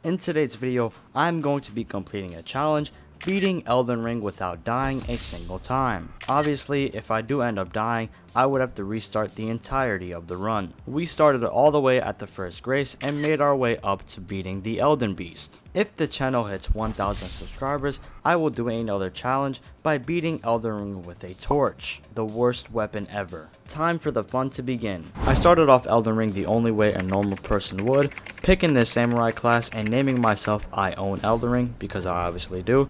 In today's video, I'm going to be completing a challenge, beating Elden Ring without dying a single time. Obviously, if I do end up dying, I would have to restart the entirety of the run. We started all the way at the first grace and made our way up to beating the Elden Beast. If the channel hits 1000 subscribers, I will do another challenge by beating Elden Ring with a torch, the worst weapon ever. Time for the fun to begin. I started off Elden Ring the only way a normal person would, picking this samurai class and naming myself I own Elden Ring, because I obviously do.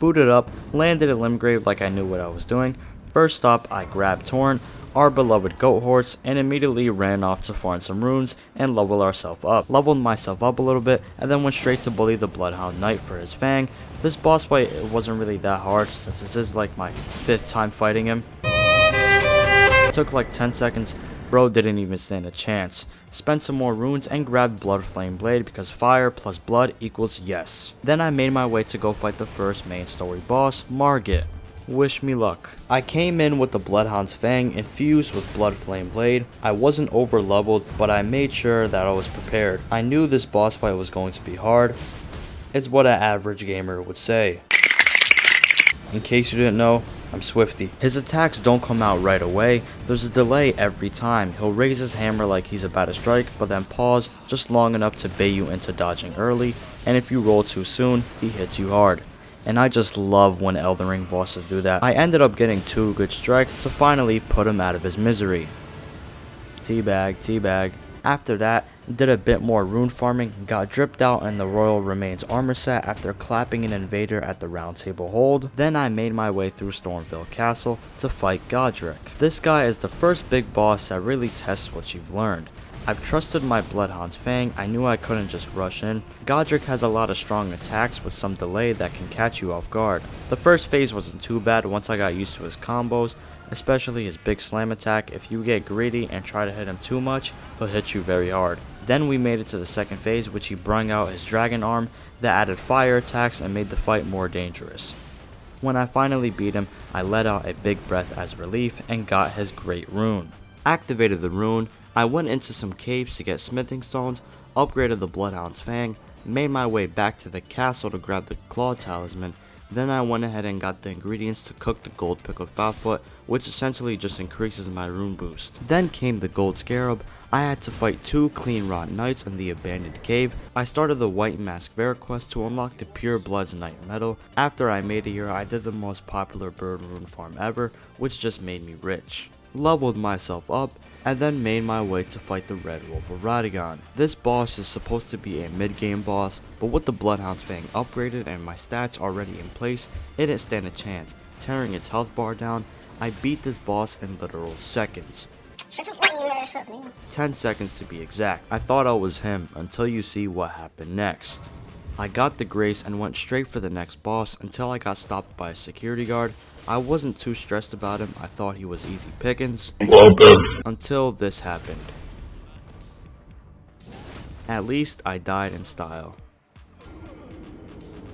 Booted up, landed at Limgrave like I knew what I was doing. First stop, I grabbed Torrent, our beloved goat horse, and immediately ran off to farm some runes and level ourselves up. Leveled myself up a little bit and then went straight to bully the Bloodhound Knight for his fang. This boss fight wasn't really that hard since this is like my 5th time fighting him. It took like 10 seconds, bro didn't even stand a chance. Spent some more runes and grabbed Blood Flame Blade because fire plus blood equals yes. Then I made my way to go fight the first main story boss, Marget. Wish me luck. I came in with the Bloodhound's Fang infused with Blood Flame Blade. I wasn't over leveled, but I made sure that I was prepared. I knew this boss fight was going to be hard. It's what an average gamer would say. In case you didn't know, I'm Swifty. His attacks don't come out right away, there's a delay every time. He'll raise his hammer like he's about to strike, but then pause just long enough to bait you into dodging early, and if you roll too soon, he hits you hard. And I just love when Elden Ring bosses do that. I ended up getting 2 good strikes to finally put him out of his misery. Teabag, teabag. After that, did a bit more rune farming, got dripped out in the Royal Remains armor set after clapping an invader at the Round Table Hold. Then I made my way through Stormville Castle to fight Godfrey. This guy is the first big boss that really tests what you've learned. I've trusted my Bloodhound's Fang, I knew I couldn't just rush in. Godfrey has a lot of strong attacks with some delay that can catch you off guard. The first phase wasn't too bad once I got used to his combos, especially his big slam attack. If you get greedy and try to hit him too much, he'll hit you very hard. Then we made it to the second phase, which he brung out his dragon arm that added fire attacks and made the fight more dangerous. When I finally beat him, I let out a big breath as relief and got his great rune. Activated the rune, I went into some caves to get smithing stones, upgraded the Bloodhound's Fang, made my way back to the castle to grab the Claw Talisman, then I went ahead and got the ingredients to cook the gold pickled fatfoot, which essentially just increases my rune boost. Then came the gold scarab. I had to fight 2 clean rot knights in the abandoned cave. I started the White Mask Vera quest to unlock the Pure Blood's Knight medal. After I made it here, I did the most popular bird rune farm ever, which just made me rich. Leveled myself up, and then made my way to fight the Red Wolf of Radagon. This boss is supposed to be a mid-game boss, but with the Bloodhound's Fang upgraded and my stats already in place, it didn't stand a chance. Tearing its health bar down, I beat this boss in literal seconds. 10 seconds to be exact. I thought I was him until you see what happened next. I got the grace and went straight for the next boss until I got stopped by a security guard. I wasn't too stressed about him, I thought he was easy pickings, until this happened. At least I died in style.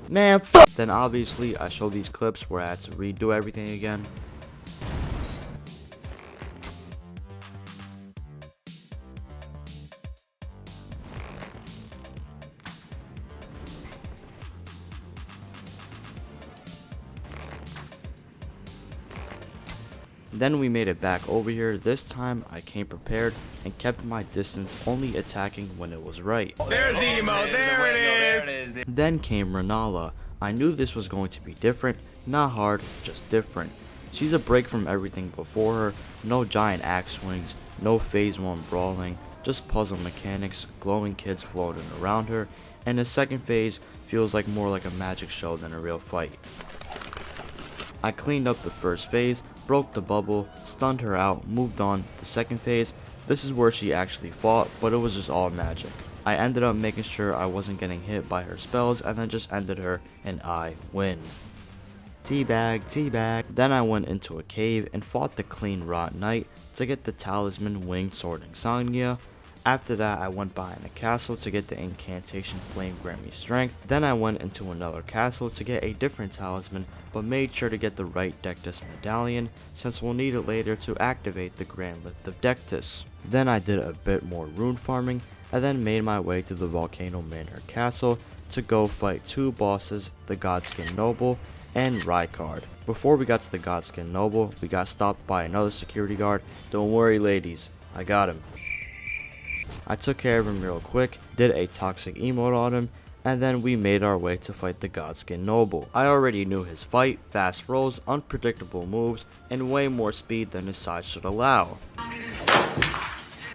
Man, Then obviously I showed these clips where I had to redo everything again. Then we made it back over here. This time I came prepared and kept my distance, only attacking when it was right. There's Emo, there it is! Then came Renala. I knew this was going to be different, not hard, just different. She's a break from everything before her, no giant axe swings, no phase 1 brawling, just puzzle mechanics, glowing kids floating around her, and the second phase feels like more like a magic show than a real fight. I cleaned up the first phase, broke the bubble, stunned her out, moved on. The second phase, this is where she actually fought, but it was just all magic. I ended up making sure I wasn't getting hit by her spells and then just ended her and I win. Teabag, teabag. Then I went into a cave and fought the clean rot knight to get the talisman winged sword insomnia. After that, I went behind a castle to get the incantation flame grant me strength. Then I went into another castle to get a different talisman, but made sure to get the right Dectus medallion, since we'll need it later to activate the Grand Lift of Dectus. Then I did a bit more rune farming, I then made my way to the Volcano Manor Castle to go fight 2 bosses, the Godskin Noble and Rykard. Before we got to the Godskin Noble, we got stopped by another security guard. Don't worry ladies, I got him. I took care of him real quick, did a toxic emote on him, and then we made our way to fight the Godskin Noble. I already knew his fight, fast rolls, unpredictable moves, and way more speed than his size should allow.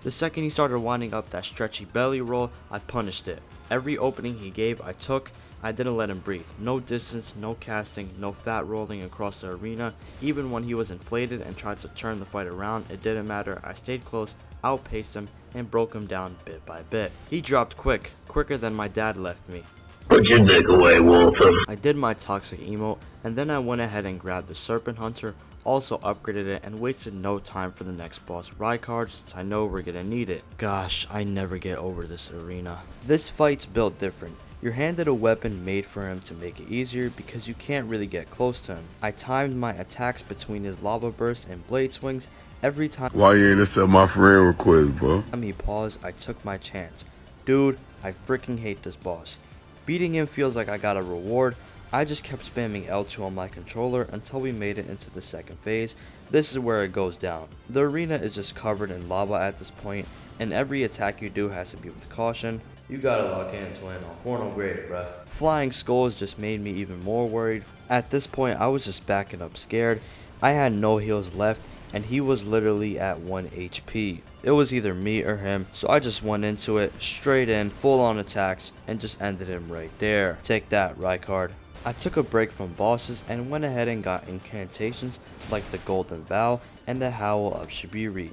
The second he started winding up that stretchy belly roll, I punished it. Every opening he gave, I took. I didn't let him breathe. No distance, no casting, no fat rolling across the arena. Even when he was inflated and tried to turn the fight around, it didn't matter. I stayed close, outpaced him, and broke him down bit by bit. He dropped quicker than my dad left me. Put your dick away, Walter. I did my toxic emote, and then I went ahead and grabbed the Serpent Hunter, also upgraded it, and wasted no time for the next boss, Rykard, since I know we're gonna need it. Gosh, I never get over this arena. This fight's built different. You're handed a weapon made for him to make it easier because you can't really get close to him. I timed my attacks between his lava bursts and blade swings. Every time Why you ain't accept my friend request, bro? he paused, I took my chance. Dude, I freaking hate this boss. Beating him feels like I got a reward. I just kept spamming L2 on my controller until we made it into the second phase. This is where it goes down. The arena is just covered in lava at this point, and every attack you do has to be with caution. You gotta lock in to win on Forno grade, bruh. Flying skulls just made me even more worried. At this point, I was just backing up scared. I had no heals left, and he was literally at 1 HP. It was either me or him, so I just went into it, straight in, full on attacks, and just ended him right there. Take that, Rykard. I took a break from bosses and went ahead and got incantations like the Golden Vow and the Howl of Shibiri.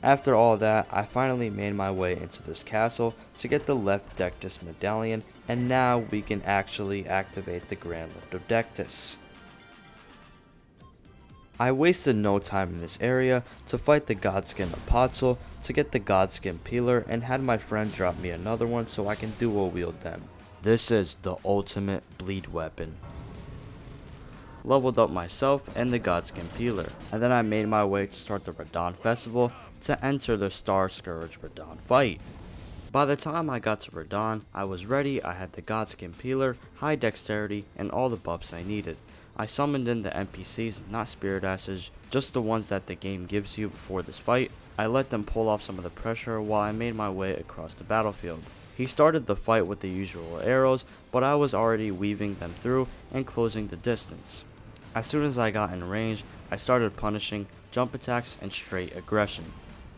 After all that, I finally made my way into this castle to get the Left Dectus medallion, and now we can actually activate the Grand Lift of Dectus. I wasted no time in this area to fight the Godskin Apostle to get the Godskin Peeler, and had my friend drop me another one so I can dual wield them. This is the ultimate bleed weapon. Leveled up myself and the Godskin Peeler, and then I made my way to start the Radon Festival to enter the Star Scourge Radon fight. By the time I got to Radon, I was ready. I had the Godskin Peeler, high dexterity, and all the buffs I needed. I summoned in the NPCs, not Spirit Ashes, just the ones that the game gives you before this fight. I let them pull off some of the pressure while I made my way across the battlefield. He started the fight with the usual arrows, but I was already weaving them through and closing the distance. As soon as I got in range, I started punishing jump attacks and straight aggression.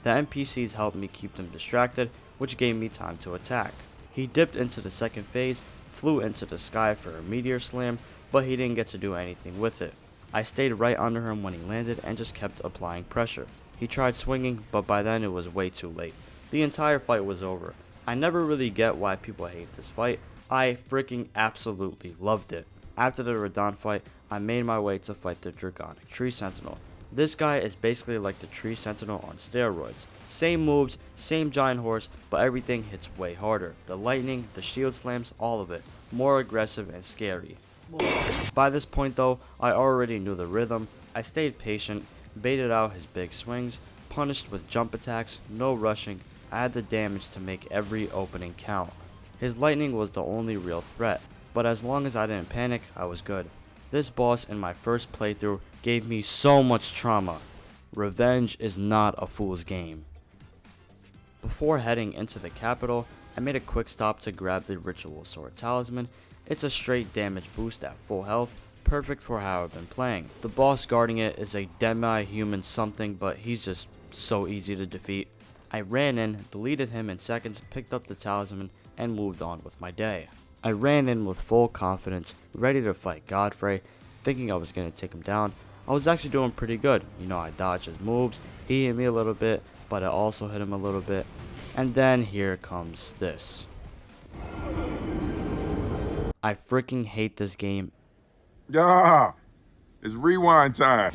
The NPCs helped me keep them distracted, which gave me time to attack. He dipped into the second phase, flew into the sky for a meteor slam, but he didn't get to do anything with it. I stayed right under him when he landed and just kept applying pressure. He tried swinging, but by then it was way too late. The entire fight was over. I never really get why people hate this fight. I freaking absolutely loved it. After the Radon fight, I made my way to fight the Dragonic Tree Sentinel. This guy is basically like the Tree Sentinel on steroids. Same moves, same giant horse, but everything hits way harder. The lightning, the shield slams, all of it. More aggressive and scary. By this point though, I already knew the rhythm. I stayed patient, baited out his big swings, punished with jump attacks, no rushing. I had the damage to make every opening count. His lightning was the only real threat, but as long as I didn't panic, I was good. This boss in my first playthrough gave me so much trauma. Revenge is not a fool's game. Before heading into the capital, I made a quick stop to grab the Ritual Sword Talisman. It's a straight damage boost at full health, perfect for how I've been playing. The boss guarding it is a demi-human something, but he's just so easy to defeat. I ran in, deleted him in seconds, picked up the talisman, and moved on with my day. I ran in with full confidence, ready to fight Godfrey, thinking I was going to take him down. I was actually doing pretty good. You know, I dodged his moves, he hit me a little bit, but I also hit him a little bit. And then here comes this. I freaking hate this game. Yeah, it's rewind time.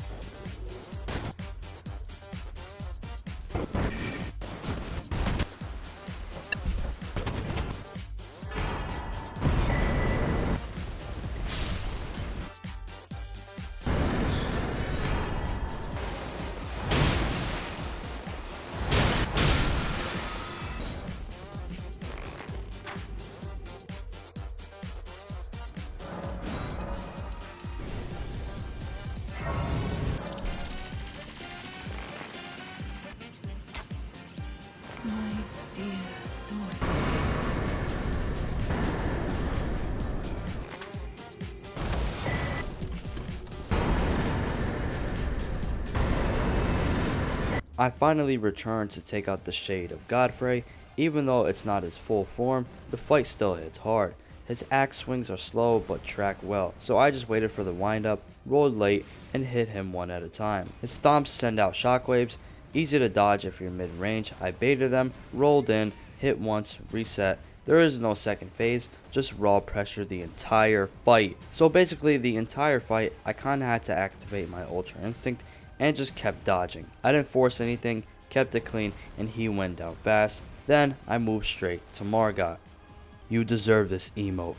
I finally returned to take out the shade of Godfrey. Even though it's not his full form, the fight still hits hard. His axe swings are slow but track well, so I just waited for the windup, rolled late, and hit him one at a time. His stomps send out shockwaves, easy to dodge if you're mid-range. I baited them, rolled in, hit once, reset. There is no second phase, just raw pressure the entire fight. So basically the entire fight, I kinda had to activate my Ultra Instinct and just kept dodging. I didn't force anything, kept it clean, and he went down fast. Then I moved straight to Marget. You deserve this emote.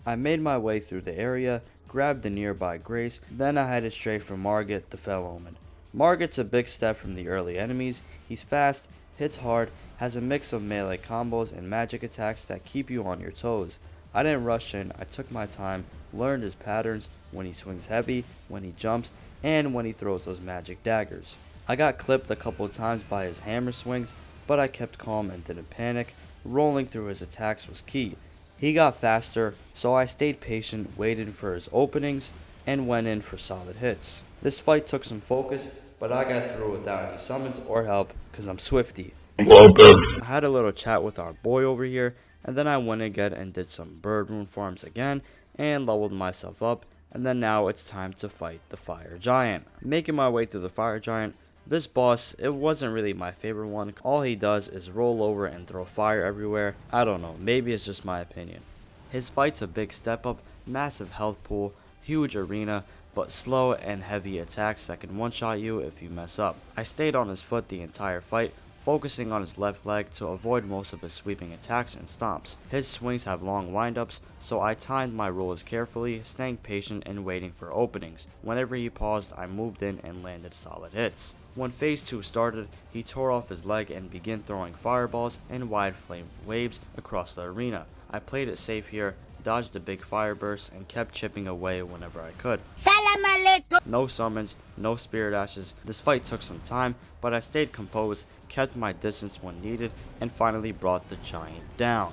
I made my way through the area, grabbed the nearby Grace, then I headed straight for Marget the Fell Omen. Marget's a big step from the early enemies. He's fast, hits hard, has a mix of melee combos and magic attacks that keep you on your toes. I didn't rush in, I took my time, learned his patterns, when he swings heavy, when he jumps, and when he throws those magic daggers. I got clipped a couple of times by his hammer swings, but I kept calm and didn't panic. Rolling through his attacks was key. He got faster, so I stayed patient, waited for his openings, and went in for solid hits. This fight took some focus, but I got through without any summons or help, cause I'm swifty. Well done. I had a little chat with our boy over here, and then I went again and did some bird rune farms again, and leveled myself up, and then now it's time to fight the fire giant. Making my way through the fire giant, this boss, it wasn't really my favorite one. All he does is roll over and throw fire everywhere. I don't know, maybe it's just my opinion. His fight's a big step up, massive health pool, huge arena, but slow and heavy attacks that can one-shot you if you mess up. I stayed on his foot the entire fight, focusing on his left leg to avoid most of his sweeping attacks and stomps. His swings have long windups, so I timed my rolls carefully, staying patient and waiting for openings. Whenever he paused, I moved in and landed solid hits. When phase 2 started, he tore off his leg and began throwing fireballs and wide flame waves across the arena. I played it safe here, dodged the big fire bursts, and kept chipping away whenever I could. Salam alaikum! No summons, no spirit ashes. This fight took some time, but I stayed composed, kept my distance when needed, and finally brought the giant down.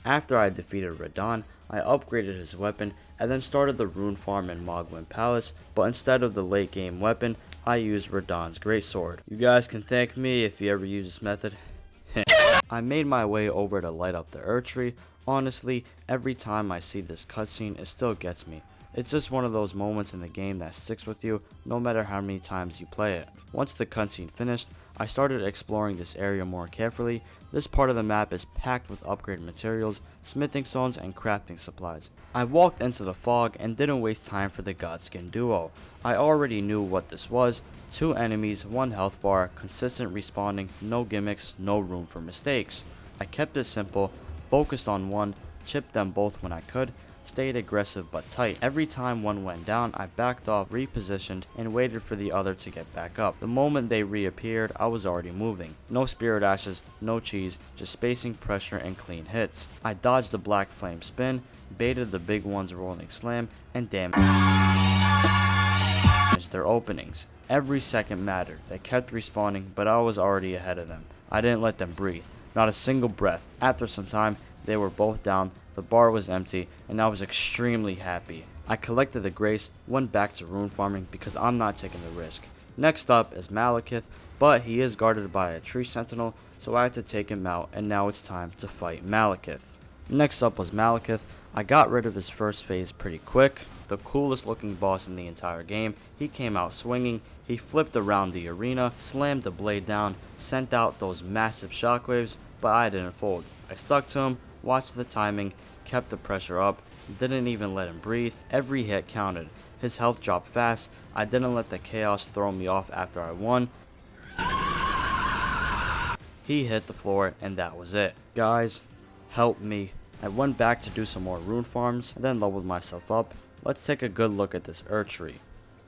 After I defeated Radon, I upgraded his weapon and then started the rune farm in Mogwin Palace, but instead of the late game weapon, I used Radon's greatsword. You guys can thank me if you ever use this method. I made my way over to light up the Erdtree. Honestly, every time I see this cutscene, it still gets me. It's just one of those moments in the game that sticks with you no matter how many times you play it. Once the cutscene finished, I started exploring this area more carefully. This part of the map is packed with upgraded materials, smithing stones, and crafting supplies. I walked into the fog and didn't waste time for the Godskin duo. I already knew what this was. 2 enemies, 1 health bar, consistent respawning, no gimmicks, no room for mistakes. I kept it simple, focused on one, chipped them both when I could, stayed aggressive but tight. Every time one went down, I backed off, repositioned, and waited for the other to get back up. The moment they reappeared, I was already moving. No spirit ashes, no cheese, just spacing, pressure, and clean hits. I dodged the black flame spin, baited the big one's rolling slam, and damaged their openings. Every second mattered. They kept respawning, but I was already ahead of them. I didn't let them breathe. Not a single breath. After some time, they were both down, the bar was empty, and I was extremely happy. I collected the grace, went back to rune farming because I'm not taking the risk. Next up is Malekith, but he is guarded by a tree sentinel, so I had to take him out, and now it's time to fight Malekith. Next up was Malekith. I got rid of his first phase pretty quick. The coolest looking boss in the entire game. He came out swinging, he flipped around the arena, slammed the blade down, sent out those massive shockwaves, but I didn't fold. I stuck to him, watched the timing, kept the pressure up, didn't even let him breathe. Every hit counted. His health dropped fast. I didn't let the chaos throw me off after I won. He hit the floor and that was it. Guys, help me. I went back to do some more rune farms and then leveled myself up. Let's take a good look at this Erdtree.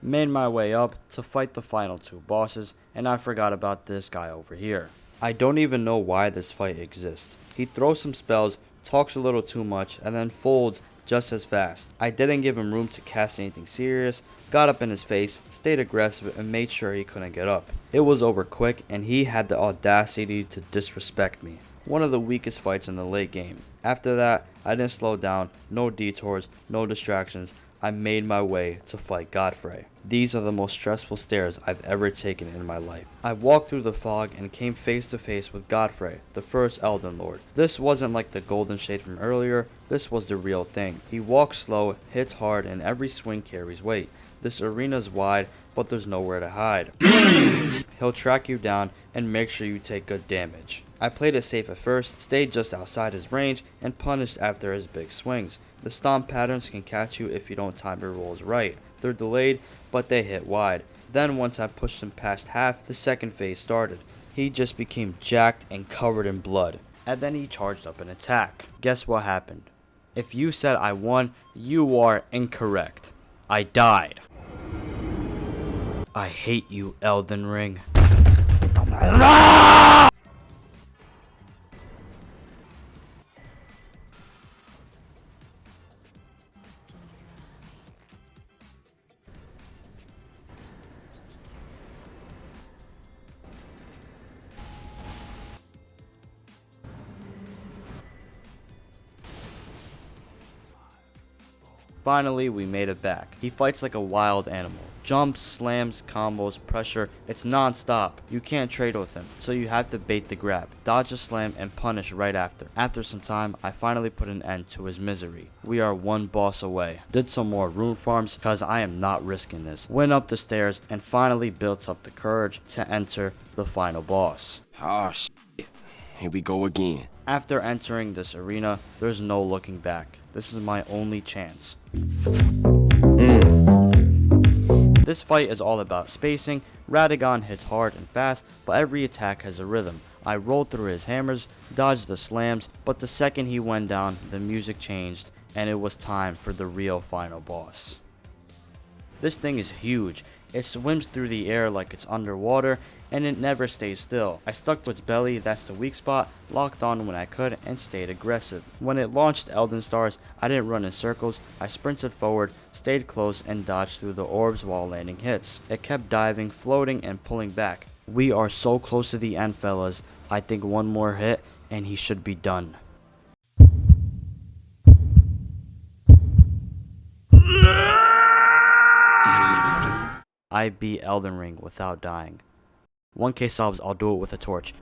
Made my way up to fight the final 2 bosses, and I forgot about this guy over here. I don't even know why this fight exists. He throws some spells, talks a little too much, and then folds just as fast. I didn't give him room to cast anything serious, got up in his face, stayed aggressive, and made sure he couldn't get up. It was over quick, and he had the audacity to disrespect me. One of the weakest fights in the late game. After that, I didn't slow down, no detours, no distractions. I made my way to fight Godfrey. These are the most stressful stairs I've ever taken in my life. I walked through the fog and came face to face with Godfrey, the first Elden Lord. This wasn't like the golden shade from earlier, this was the real thing. He walks slow, hits hard, and every swing carries weight. This arena's wide, but there's nowhere to hide. He'll track you down and make sure you take good damage. I played it safe at first, stayed just outside his range, and punished after his big swings. The stomp patterns can catch you if you don't time your rolls right. They're delayed, but they hit wide. Then once I pushed him past half, the second phase started. He just became jacked and covered in blood. And then he charged up an attack. Guess what happened? If you said I won, you are incorrect. I died. I hate you, Elden Ring. Finally, we made it back. He fights like a wild animal. Jumps, slams, combos, pressure, it's non-stop. You can't trade with him, so you have to bait the grab, dodge a slam, and punish right after. After some time, I finally put an end to his misery. We are one boss away. Did some more rune farms, cause I am not risking this. Went up the stairs, and finally built up the courage to enter the final boss. Oh, shit. Here we go again. After entering this arena, there's no looking back. This is my only chance. This fight is all about spacing. Radagon hits hard and fast, but every attack has a rhythm. I rolled through his hammers, dodged the slams, but the second he went down, the music changed, and it was time for the real final boss. This thing is huge. It swims through the air like it's underwater, and it never stays still. I stuck to its belly, that's the weak spot, locked on when I could, and stayed aggressive. When it launched Elden Stars, I didn't run in circles, I sprinted forward, stayed close, and dodged through the orbs while landing hits. It kept diving, floating, and pulling back. We are so close to the end, fellas. I think one more hit, and he should be done. I beat Elden Ring without dying. 1K subs, I'll do it with a torch.